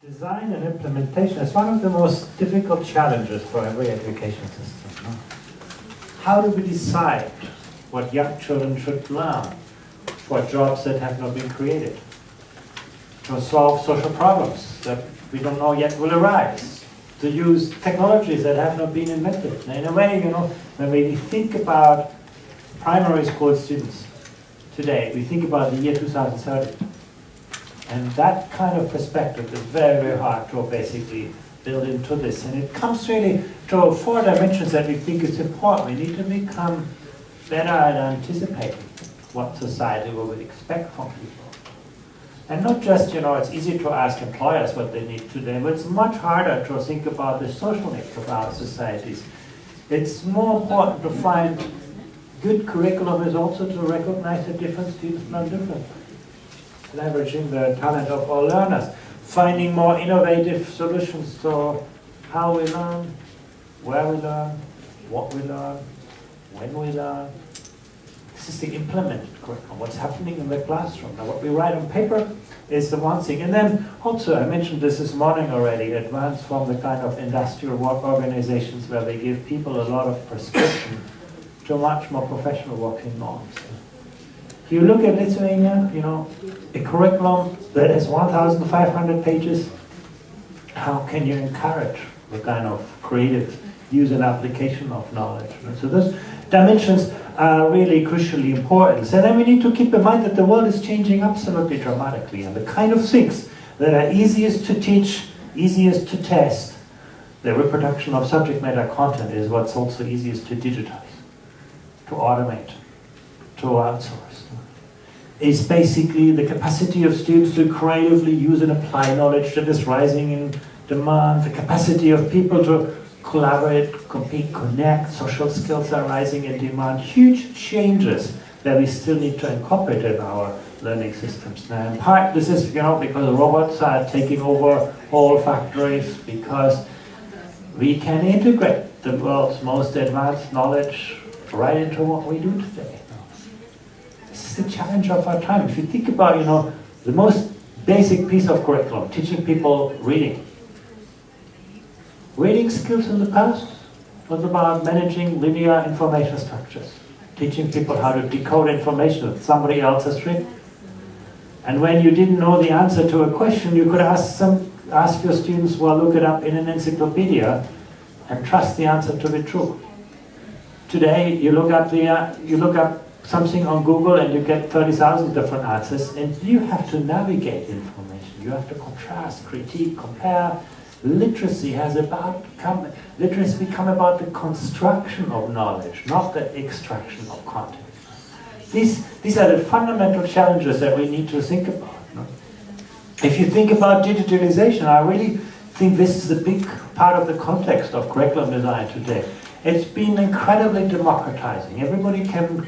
Design and implementation is one of the most difficult challenges for every education system. No? How do we decide what young children should learn for jobs that have not been created? To solve social problems that we don't know yet will arise? To use technologies that have not been invented? And in a way, when we think about primary school students today, we think about the year 2030. And that kind of perspective is very, very hard to basically build into this. And it comes really to 4 dimensions that we think is important. We need to become better at anticipating what society will expect from people. And not just, it's easy to ask employers what they need today, but it's much harder to think about the social needs of our societies. It's more important to find good curriculum is also to recognize that different students learn differently. Leveraging the talent of all learners, finding more innovative solutions to how we learn, where we learn, what we learn, when we learn. This is the implemented curriculum, what's happening in the classroom. Now what we write on paper is the one thing. And then also, I mentioned this morning already, advance from the kind of industrial work organizations where they give people a lot of prescription to much more professional working norms. You look at Lithuania, a curriculum that has 1,500 pages. How can you encourage the kind of creative use and application of knowledge? So those dimensions are really crucially important. And then we need to keep in mind that the world is changing absolutely dramatically, and the kind of things that are easiest to teach, easiest to test, the reproduction of subject matter content is what's also easiest to digitize, to automate, to outsource. Is basically the capacity of students to creatively use and apply knowledge that is rising in demand, the capacity of people to collaborate, compete, connect, social skills are rising in demand. Huge changes that we still need to incorporate in our learning systems. Now, in part, this is because robots are taking over all factories, because we can integrate the world's most advanced knowledge right into what we do today. This is the challenge of our time. If you think about, the most basic piece of curriculum, teaching people reading. Reading skills in the past was about managing linear information structures, teaching people how to decode information that somebody else has written. And when you didn't know the answer to a question, you could ask your students, look it up in an encyclopedia and trust the answer to be true. Today, you look up something on Google and you get 30,000 different answers, and you have to navigate information. You have to contrast, critique, compare. Literacy become about the construction of knowledge, not the extraction of content. These are the fundamental challenges that we need to think about. No? If you think about digitalization, I really think this is the big part of the context of curriculum design today. It's been incredibly democratizing. Everybody can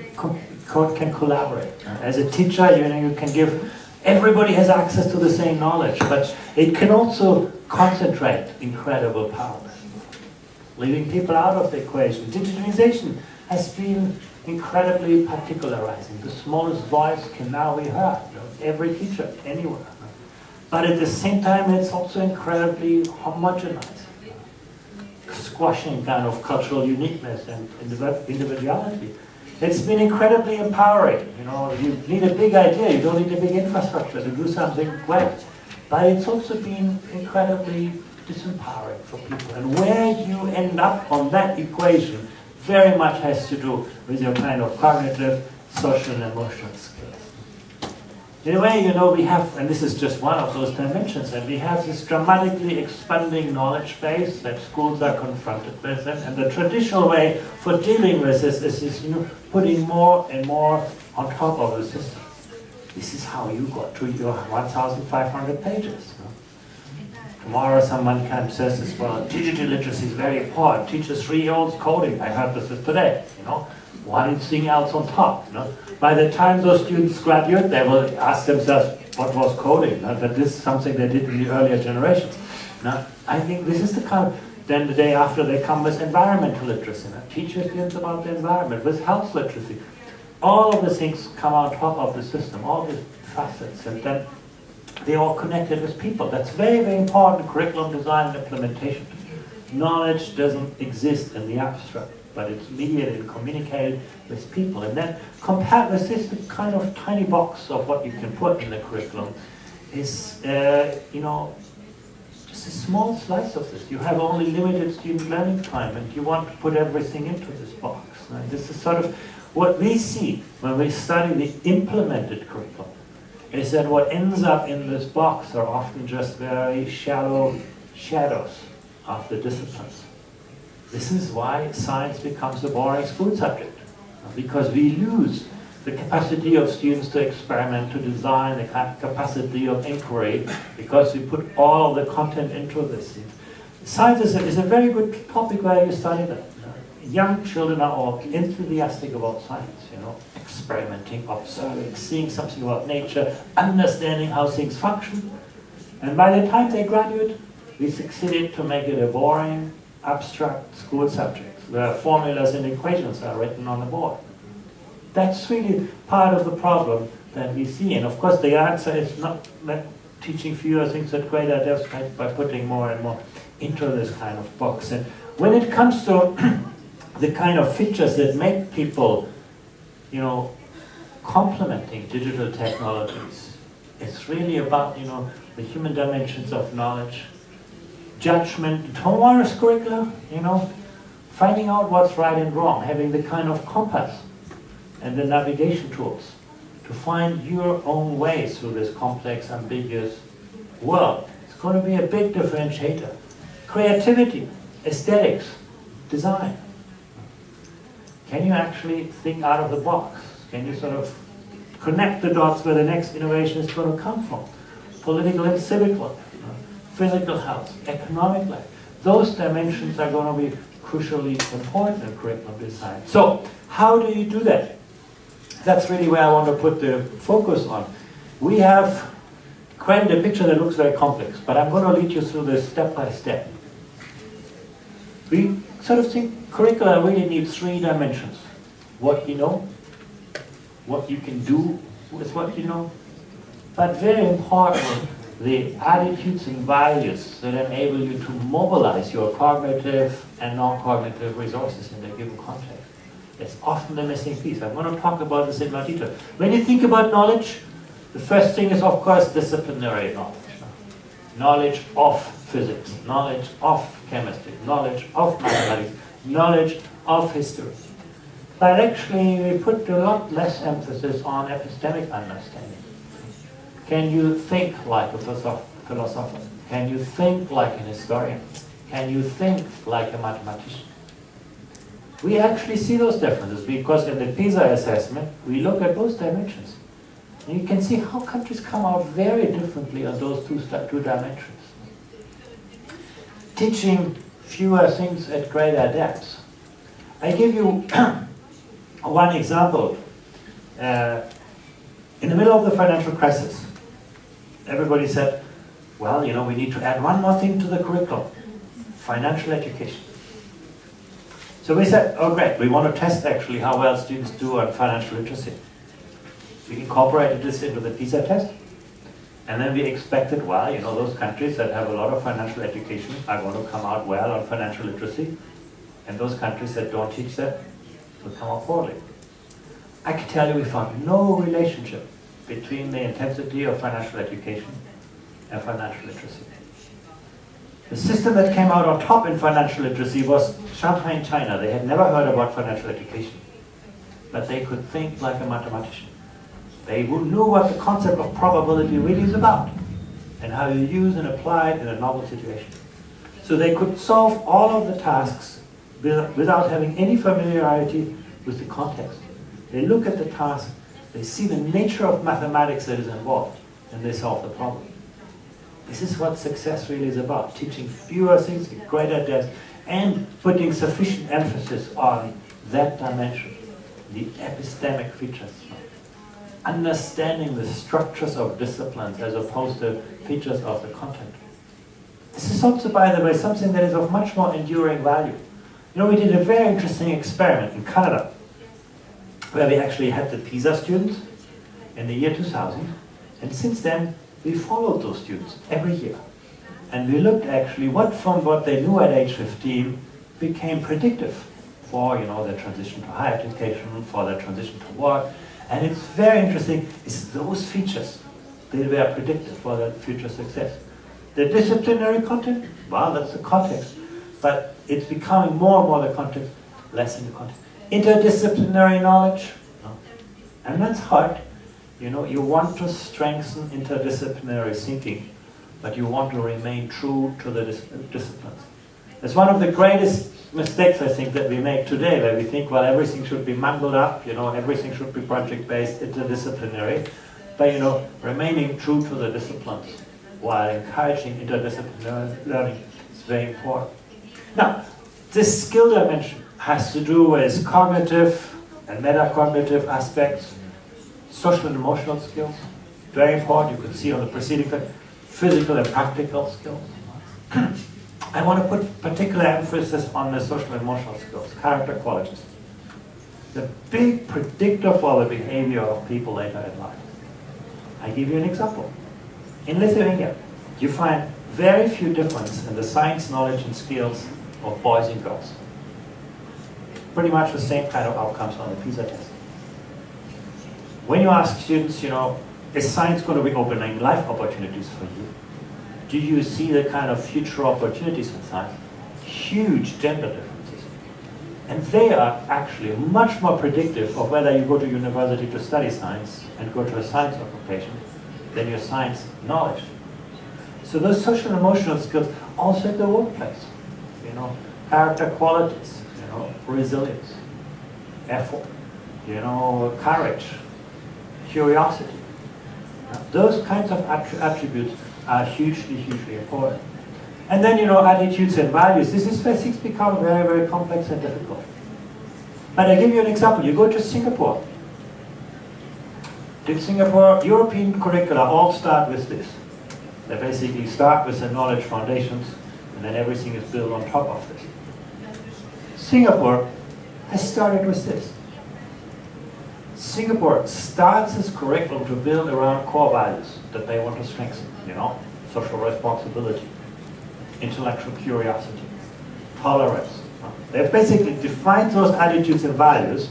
collaborate. As a teacher, you can give, everybody has access to the same knowledge, but it can also concentrate incredible power, leaving people out of the equation. Digitalization has been incredibly particularizing. The smallest voice can now be heard, every teacher, anywhere. But at the same time, it's also incredibly homogenized, squashing kind of cultural uniqueness and individuality. It's been incredibly empowering. You need a big idea, you don't need a big infrastructure to do something great. But it's also been incredibly disempowering for people. And where you end up on that equation very much has to do with your kind of cognitive, social, and emotional skills. In a way, we have, and this is just one of those dimensions, and we have this dramatically expanding knowledge base that schools are confronted with, and the traditional way for dealing with this is putting more and more on top of the system. This is how you got to your 1,500 pages. Tomorrow someone comes and says, digital literacy is very important. Teaches 3-year-olds coding. I heard this today. One thing else on top. By the time those students graduate, they will ask themselves, what was coding? That this is something they did in the earlier generations. Now, I think this is the kind of, then the day after they come with environmental literacy. Teach your students about the environment, with health literacy. All of the things come on top of the system, all these facets. And then they're all connected with people. That's very, very important, curriculum design and implementation. Knowledge doesn't exist in the abstract, but it's mediated and communicated with people. And then compared with this, the kind of tiny box of what you can put in the curriculum is, just a small slice of this. You have only limited student learning time, and you want to put everything into this box. And this is sort of what we see when we study the implemented curriculum, is that what ends up in this box are often just very shallow shadows of the disciplines. This is why science becomes a boring school subject, because we lose the capacity of students to experiment, to design, the capacity of inquiry, because we put all of the content into this. Science is a very good topic where you study that. Young children are all enthusiastic about science, experimenting, observing, seeing something about nature, understanding how things function. And by the time they graduate, we succeeded to make it a boring, abstract school subject, where formulas and equations are written on the board. That's really part of the problem that we see. And of course, the answer is not teaching fewer things at greater depth by putting more and more into this kind of box. And when it comes to the kind of features that make people, complementing digital technologies, it's really about, the human dimensions of knowledge, judgment, homework curricula, finding out what's right and wrong, having the kind of compass and the navigation tools to find your own way through this complex, ambiguous world. It's going to be a big differentiator. Creativity, aesthetics, design. Can you actually think out of the box? Can you sort of connect the dots where the next innovation is going to come from? Political and civic life, physical health, economic life. Those dimensions are going to be crucially important in curriculum design. So, how do you do that? That's really where I want to put the focus on. We have created a picture that looks very complex, but I'm going to lead you through this step by step. We sort of think curricula really needs 3 dimensions. What you know, what you can do with what you know, but very important, the attitudes and values that enable you to mobilize your cognitive and non-cognitive resources in a given context. It's often the missing piece. I'm going to talk about this in more detail. When you think about knowledge, the first thing is, of course, disciplinary knowledge. Knowledge of physics, knowledge of chemistry, knowledge of mathematics, knowledge of history. But actually, we put a lot less emphasis on epistemic understanding. Can you think like a philosopher? Can you think like an historian? Can you think like a mathematician? We actually see those differences because in the PISA assessment, we look at both dimensions. And you can see how countries come out very differently on those two dimensions. Teaching fewer things at greater depths. I give you one example. In the middle of the financial crisis, everybody said, well, we need to add one more thing to the curriculum, financial education. So we said, oh great, we want to test actually how well students do on financial literacy. We incorporated this into the PISA test, and then we expected, well, those countries that have a lot of financial education are going to come out well on financial literacy, and those countries that don't teach that will come out poorly. I can tell you we found no relationship between the intensity of financial education and financial literacy. The system that came out on top in financial literacy was Shanghai in China. They had never heard about financial education, but they could think like a mathematician. They knew what the concept of probability really is about and how you use and apply it in a novel situation. So they could solve all of the tasks without having any familiarity with the context. They look at the task, they see the nature of mathematics that is involved, and they solve the problem. This is what success really is about, teaching fewer things at greater depth and putting sufficient emphasis on that dimension, the epistemic features. Understanding the structures of disciplines as opposed to features of the content. This is also, by the way, something that is of much more enduring value. We did a very interesting experiment in Canada where we actually had the PISA students in the year 2000, and since then we followed those students every year. And we looked actually from what they knew at age 15 became predictive for their transition to higher education, for their transition to work. And it's very interesting, is those features, they were predictive for their future success. The disciplinary content, well, that's the context, but it's becoming more and more the context, less in the context. Interdisciplinary knowledge, no. And that's hard. You want to strengthen interdisciplinary thinking, but you want to remain true to the disciplines. It's one of the greatest mistakes, I think, that we make today, where we think, well, everything should be mangled up, everything should be project-based, interdisciplinary, but, remaining true to the disciplines while encouraging interdisciplinary learning is very important. Now, this skill dimension has to do with cognitive and metacognitive aspects, social and emotional skills, very important, you can see on the preceding slide, physical and practical skills. I want to put particular emphasis on the social and emotional skills, character qualities. The big predictor for the behavior of people later in life. I give you an example. In Lithuania, you find very few difference in the science, knowledge, and skills of boys and girls. Pretty much the same kind of outcomes on the PISA test. When you ask students, is science going to be opening life opportunities for you? Do you see the kind of future opportunities in science? Huge gender differences. And they are actually much more predictive of whether you go to university to study science and go to a science occupation than your science knowledge. So those social and emotional skills also at the workplace. Character qualities, resilience, effort, courage, curiosity. Those kinds of attributes are hugely, hugely important. And then, attitudes and values. This is where things become very, very complex and difficult. But I give you an example. You go to Singapore. In Singapore, European curricula all start with this. They basically start with the knowledge foundations, and then everything is built on top of this. Singapore has started with this. Singapore starts its curriculum to build around core values that they want to strengthen, social responsibility, intellectual curiosity, tolerance. They've basically defined those attitudes and values,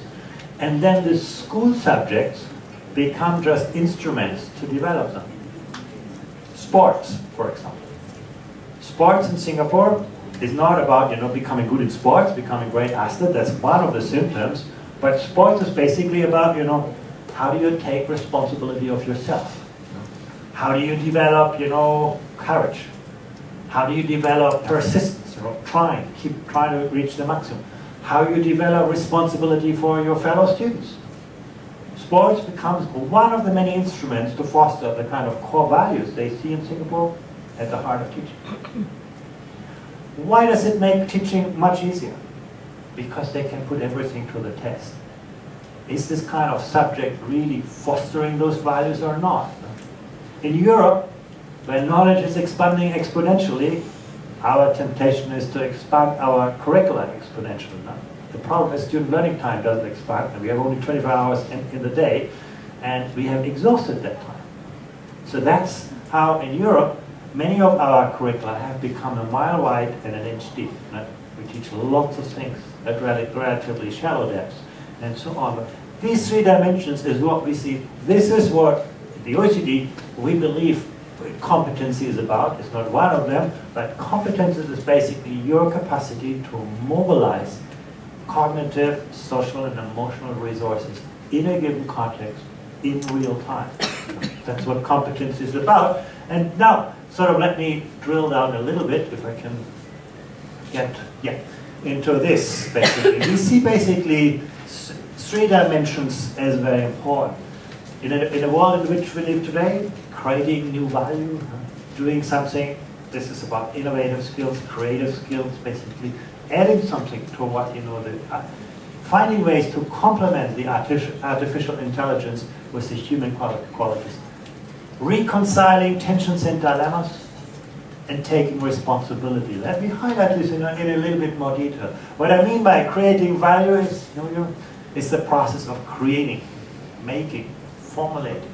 and then the school subjects become just instruments to develop them. Sports, for example. Sports in Singapore is not about, becoming good in sports, becoming a great athlete. That's one of the symptoms. But sports is basically about, how do you take responsibility of yourself? How do you develop, courage? How do you develop persistence? Keep trying to reach the maximum. How you develop responsibility for your fellow students. Sports becomes one of the many instruments to foster the kind of core values they see in Singapore at the heart of teaching. Why does it make teaching much easier? Because they can put everything to the test. Is this kind of subject really fostering those values or not? In Europe, where knowledge is expanding exponentially, our temptation is to expand our curricula exponentially. The problem is student learning time doesn't expand, and we have only 24 hours in the day, and we have exhausted that time. So that's how in Europe, many of our curricula have become a mile wide and an inch deep. We teach lots of things at relatively shallow depths, and so on. But these three dimensions is what we see. This is what the OECD, we believe competency is about. It's not one of them, but competence is basically your capacity to mobilize cognitive, social, and emotional resources in a given context in real time. That's what competence is about. And now, let me drill down a little bit, if I can get into this, basically. We see basically three dimensions as very important. In a world in which we live today, creating new value, doing something, this is about innovative skills, creative skills, basically adding something to what, finding ways to complement the artificial intelligence with the human qualities. Reconciling tensions and dilemmas, and taking responsibility. Let me highlight this in a little bit more detail. What I mean by creating value is the process of creating, making, formulating,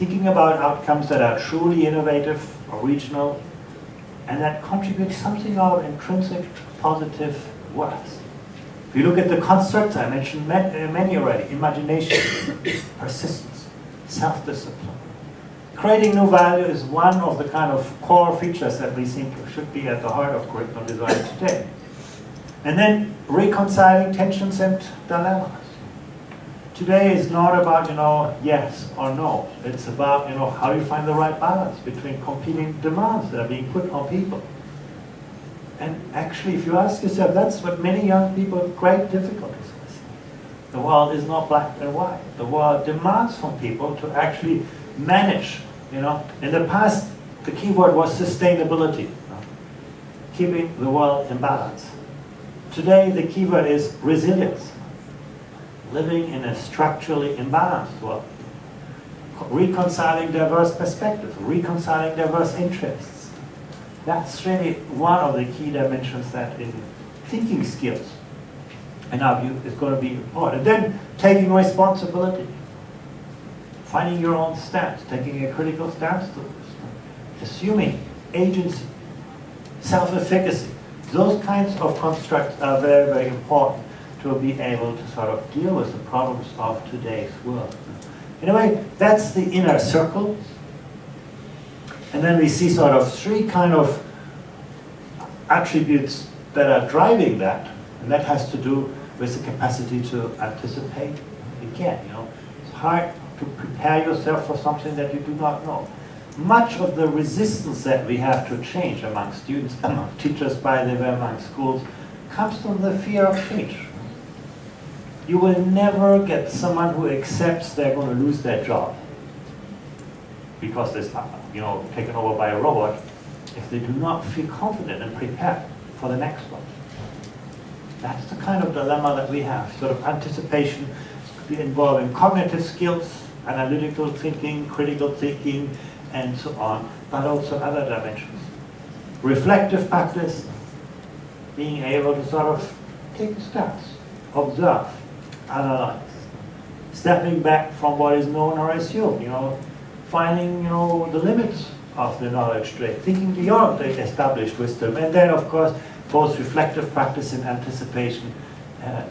thinking about outcomes that are truly innovative, original, and that contribute something of intrinsic positive worth. If you look at the constructs, I mentioned many already: imagination, persistence, self-discipline. Creating new value is one of the kind of core features that we think should be at the heart of curriculum design today. And then reconciling tensions and dilemmas. Today is not about, yes or no. It's about, how do you find the right balance between competing demands that are being put on people. And actually, if you ask yourself, that's what many young people have great difficulties with. The world is not black and white. The world demands from people to actually manage. In the past, the key word was sustainability, keeping the world in balance. Today, the key word is resilience, living in a structurally imbalanced world, reconciling diverse perspectives, reconciling diverse interests. That's really one of the key dimensions that in thinking skills, in our view, is going to be important. Then taking responsibility, finding your own stance, taking a critical stance to this, assuming agency, self-efficacy. Those kinds of constructs are very, very important to be able to sort of deal with the problems of today's world. In a way, that's the inner circle. And then we see sort of three kind of attributes that are driving that, and that has to do with the capacity to anticipate. Again, it's hard to prepare yourself for something that you do not know. Much of the resistance that we have to change among students, among teachers, by the way, among schools, comes from the fear of change. You will never get someone who accepts they're going to lose their job because they're taken over by a robot if they do not feel confident and prepared for the next one. That's the kind of dilemma that we have, sort of anticipation involving cognitive skills, analytical thinking, critical thinking, and so on, but also other dimensions. Reflective practice, being able to sort of take a stance, observe, analyze, stepping back from what is known or assumed, finding, the limits of the knowledge trade, thinking beyond the established wisdom, and then, of course, both reflective practice and anticipation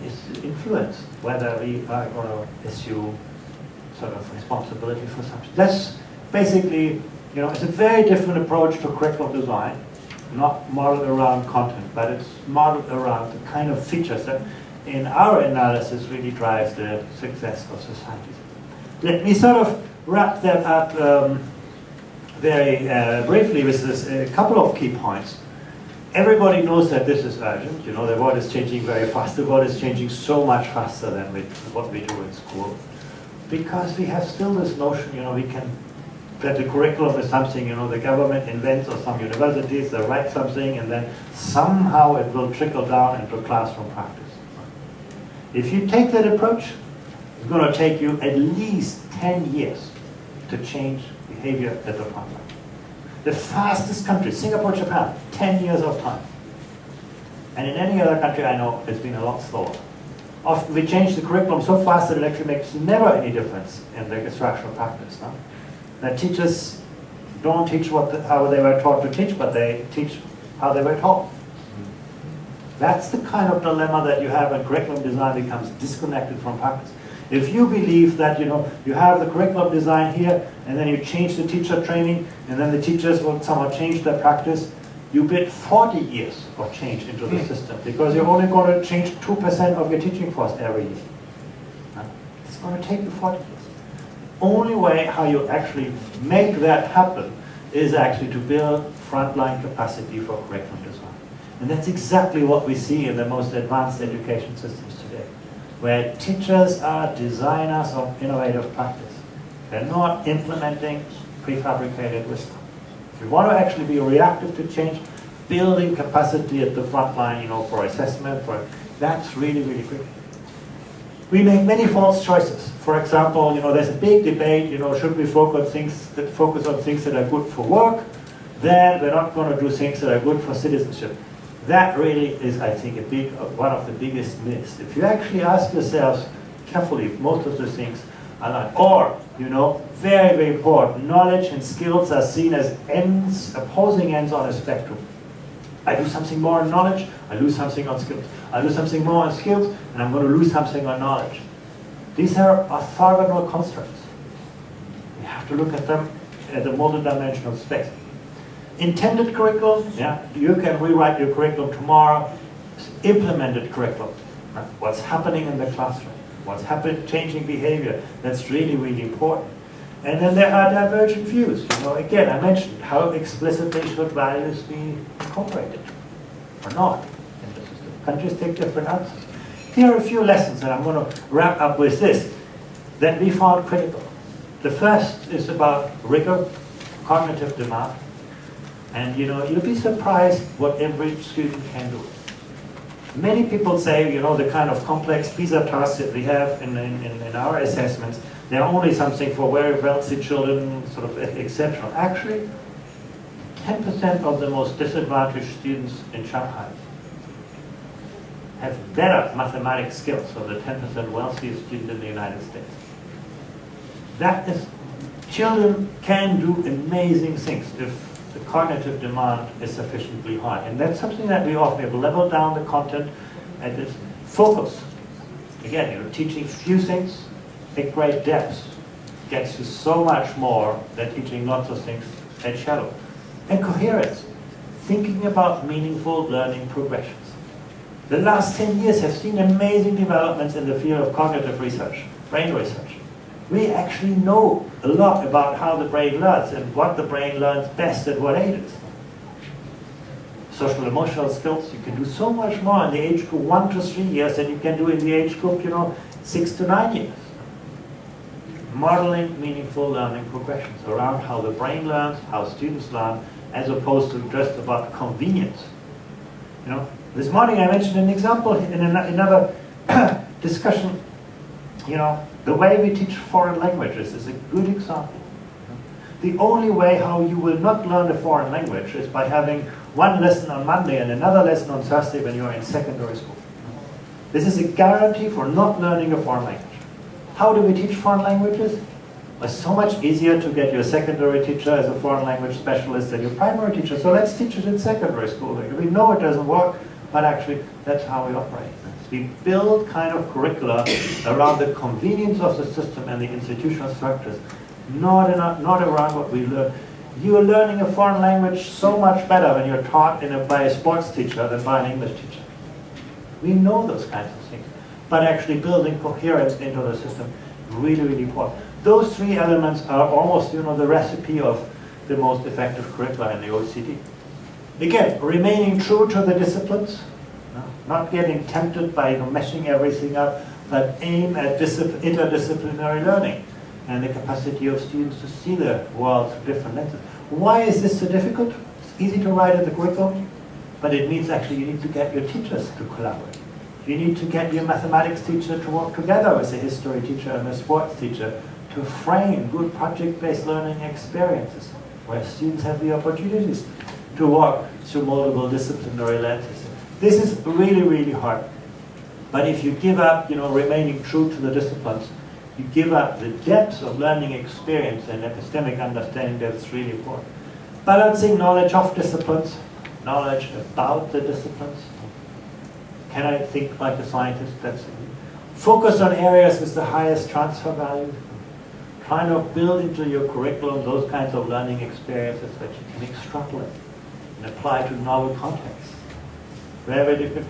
is influenced, whether we are going to assume sort of responsibility for something. That's basically, it's a very different approach to curriculum design, not modeled around content, but it's modeled around the kind of features that in our analysis really drive the success of societies. Let me sort of wrap that up very briefly with this, a couple of key points. Everybody knows that this is urgent. The world is changing very fast. The world is changing so much faster than what we do in school. Because we have still this notion, that the curriculum is something, the government invents, or some universities, they write something, and then somehow it will trickle down into classroom practice. If you take that approach, it's going to take you at least 10 years to change behavior at the front line. The fastest country, Singapore, Japan, 10 years of time. And in any other country I know, it's been a lot slower. Often we change the curriculum so fast that it actually makes never any difference in the instructional practice. No? That teachers don't teach how they were taught to teach, but they teach how they were taught. That's the kind of dilemma that you have when curriculum design becomes disconnected from practice. If you believe that you have the curriculum design here, and then you change the teacher training, and then the teachers will somehow change their practice, you build 40 years of change into the system, because you're only going to change 2% of your teaching force every year. It's going to take you 40 years. Only way how you actually make that happen is actually to build frontline capacity for curriculum design. And that's exactly what we see in the most advanced education systems today, where teachers are designers of innovative practice. They're not implementing prefabricated wisdom. If you want to actually be reactive to change, building capacity at the front line, for assessment, that's really, really critical. We make many false choices. For example, there's a big debate, should we focus on things that are good for work? Then we're not going to do things that are good for citizenship. That really is, I think, one of the biggest myths. If you actually ask yourselves carefully, most of the things, I learn. Or, very, very important, knowledge and skills are seen as ends, opposing ends on a spectrum. I do something more on knowledge, I lose something on skills. I do something more on skills, and I'm going to lose something on knowledge. These are orthogonal constructs. You have to look at them at a multidimensional space. Intended curriculum, you can rewrite your curriculum tomorrow. Implemented curriculum, right? What's happening in the classroom, what's happening, changing behavior, that's really, really important. And then there are divergent views. Again, I mentioned how explicitly should values be incorporated or not in the system. Countries take different answers. Here are a few lessons, and I'm going to wrap up with this, that we found critical. The first is about rigor, cognitive demand. And you'll be surprised what every student can do. Many people say, the kind of complex PISA tasks that we have in our assessments, they're only something for very wealthy children, sort of exceptional. Actually, 10% of the most disadvantaged students in Shanghai have better mathematics skills than the 10% wealthiest student in the United States. That is, children can do amazing things if the cognitive demand is sufficiently high. And that's something that we often have leveled down the content and this focus. Again, teaching few things at great depth gets you so much more than teaching lots of things at shallow. And coherence, thinking about meaningful learning progressions. The last 10 years have seen amazing developments in the field of cognitive research, brain research. We actually know a lot about how the brain learns and what the brain learns best at what ages. Social emotional skills, you can do so much more in the age group 1 to 3 years than you can do in the age group, 6 to 9 years. Modeling meaningful learning progressions around how the brain learns, how students learn, as opposed to just about convenience. This morning I mentioned an example in another discussion. The way we teach foreign languages is a good example. The only way how you will not learn a foreign language is by having one lesson on Monday and another lesson on Thursday when you're in secondary school. This is a guarantee for not learning a foreign language. How do we teach foreign languages? It's so much easier to get your secondary teacher as a foreign language specialist than your primary teacher. So let's teach it in secondary school. We know it doesn't work, but actually that's how we operate. We build kind of curricula around the convenience of the system and the institutional structures, not around what we learn. You are learning a foreign language so much better when you're taught by a sports teacher than by an English teacher. We know those kinds of things, but actually building coherence into the system, really, really important. Those three elements are almost, the recipe of the most effective curricula in the OECD. Again, remaining true to the disciplines, not getting tempted by meshing everything up, but aim at interdisciplinary learning and the capacity of students to see the world through different lenses. Why is this so difficult? It's easy to write in the curriculum, but it means actually you need to get your teachers to collaborate. You need to get your mathematics teacher to work together with a history teacher and a sports teacher to frame good project-based learning experiences where students have the opportunities to walk through multiple disciplinary lenses. This is really, really hard. But if you give up, remaining true to the disciplines, you give up the depth of learning experience and epistemic understanding that's really important. Balancing knowledge of disciplines, knowledge about the disciplines. Can I think like a scientist? That's it. Focus on areas with the highest transfer value. Try to build into your curriculum those kinds of learning experiences that you can extrapolate and apply to novel contexts. Very different.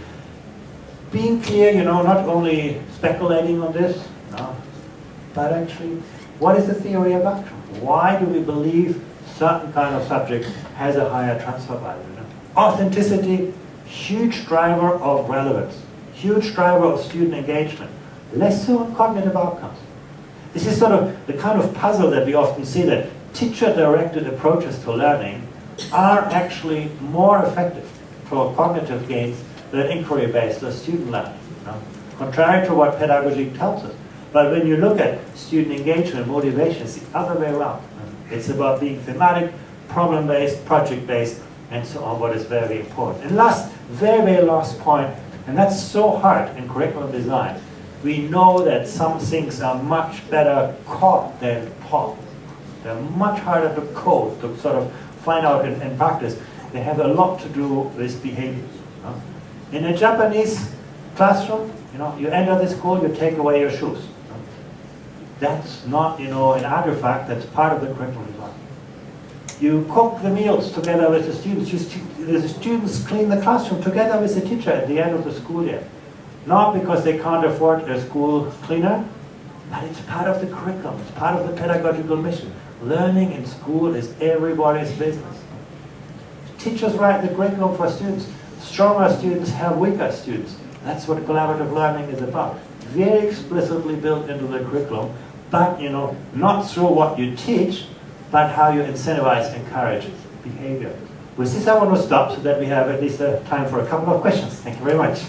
Being clear, not only speculating on this, but actually, what is the theory of action? Why do we believe certain kind of subject has a higher transfer value? Authenticity, huge driver of relevance, huge driver of student engagement, less so on cognitive outcomes. This is sort of the kind of puzzle that we often see, that teacher-directed approaches to learning are actually more effective for cognitive gains than inquiry-based or student learning, contrary to what pedagogy tells us. But when you look at student engagement and motivation, it's the other way around. It's about being thematic, problem-based, project-based, and so on, what is very important. And last, very, very last point, and that's so hard in curriculum design, We know that some things are much better caught than taught. They're much harder to code, to sort of find out in practice. They have a lot to do with behavior. In a Japanese classroom, you enter the school, you take away your shoes. That's not, an artifact, that's part of the curriculum as well. You cook the meals together with the students. The students clean the classroom together with the teacher at the end of the school year. Not because they can't afford a school cleaner, but it's part of the curriculum. It's part of the pedagogical mission. Learning in school is everybody's business. Teachers write the curriculum for students. Stronger students have weaker students. That's what collaborative learning is about. Very explicitly built into the curriculum, but not through what you teach, but how you incentivize, encourage behavior. With this I want to stop so that we have at least time for a couple of questions. Thank you very much.